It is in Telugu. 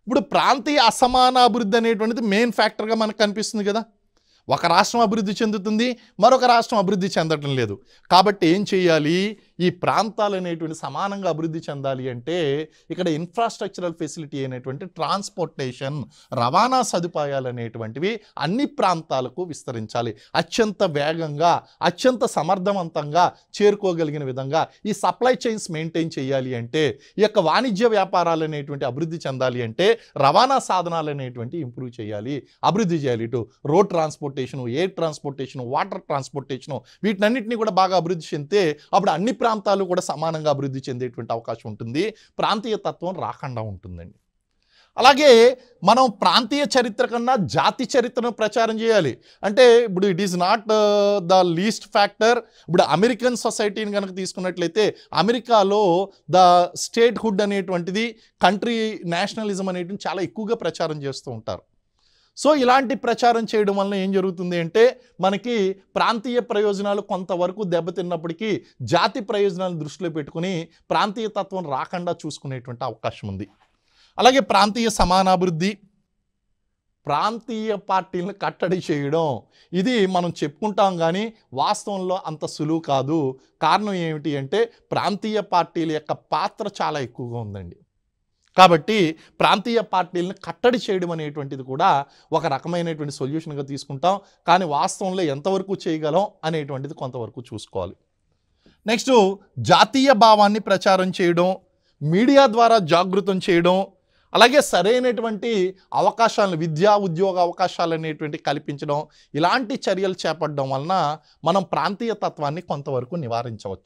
ఇప్పుడు ప్రాంతీయ అసమాన అభివృద్ధి అనేటువంటిది మెయిన్ ఫ్యాక్టర్గా మనకు కనిపిస్తుంది కదా. ఒక రాష్ట్రం అభివృద్ధి చెందుతుంది, మరొక రాష్ట్రం అభివృద్ధి చెందటం లేదు. కాబట్టి ఏం చేయాలి, ఈ ప్రాంతాలు అనేటువంటి సమానంగా అభివృద్ధి చెందాలి అంటే ఇక్కడ ఇన్ఫ్రాస్ట్రక్చరల్ ఫెసిలిటీ అనేటువంటి ట్రాన్స్పోర్టేషన్, రవాణా సదుపాయాలు అనేటువంటివి అన్ని ప్రాంతాలకు విస్తరించాలి. అత్యంత వేగంగా, అత్యంత సమర్థవంతంగా చేరుకోగలిగిన విధంగా ఈ సప్లై చైన్స్ మెయింటైన్ చేయాలి అంటే, ఈ యొక్క వాణిజ్య వ్యాపారాలు అనేటువంటి అభివృద్ధి చెందాలి అంటే రవాణా సాధనాలు అనేటువంటి ఇంప్రూవ్ చేయాలి, అభివృద్ధి చేయాలి. ఇటు road transportation, air transportation, water transportation, వీటన్నిటిని కూడా బాగా అభివృద్ధి చెందితే అప్పుడు అన్ని ప్రాంతాలు కూడా సమానంగా అభివృద్ధి చెందేటువంటి అవకాశం ఉంటుంది, ప్రాంతీయ తత్వం రాకుండా ఉంటుందండి. అలాగే మనం ప్రాంతీయ చరిత్ర కన్నా జాతి చరిత్రను ప్రచారం చేయాలి. అంటే ఇప్పుడు it is not the least factor. ఇప్పుడు అమెరికన్ సొసైటీని కనుక తీసుకున్నట్లయితే అమెరికాలో ద స్టేట్ హుడ్ అనేటువంటిది, కంట్రీ నేషనలిజం అనేటువంటి చాలా ఎక్కువగా ప్రచారం చేస్తూ ఉంటారు. సో ఇలాంటి ప్రచారం చేయడం వలన ఏం జరుగుతుంది అంటే మనకి ప్రాంతీయ ప్రయోజనాలు కొంతవరకు దెబ్బతిన్నప్పటికీ జాతి ప్రయోజనాలను దృష్టిలో పెట్టుకుని ప్రాంతీయ తత్వం రాకుండా చూసుకునేటువంటి అవకాశం ఉంది. అలాగే ప్రాంతీయ సమానాభివృద్ధి, ప్రాంతీయ పార్టీలను కట్టడి చేయడం, ఇది మనం చెప్పుకుంటాం కానీ వాస్తవంలో అంత సులువు కాదు. కారణం ఏమిటి అంటే ప్రాంతీయ పార్టీల యొక్క పాత్ర చాలా ఎక్కువగా ఉందండి. కాబట్టి ప్రాంతీయ పార్టీలను కట్టడి చేయడం అనేటువంటిది కూడా ఒక రకమైనటువంటి సొల్యూషన్గా తీసుకుంటాం, కానీ వాస్తవంలో ఎంతవరకు చేయగలం అనేటువంటిది కొంతవరకు చూసుకోవాలి. నెక్స్ట్ జాతీయ భావాన్ని ప్రచారం చేయడం, మీడియా ద్వారా జాగృతం చేయడం, అలాగే సరైనటువంటి అవకాశాలను, విద్యా ఉద్యోగ అవకాశాలు అనేటువంటి కల్పించడం, ఇలాంటి చర్యలు చేపట్టడం వలన మనం ప్రాంతీయ తత్వాన్ని కొంతవరకు నివారించవచ్చు.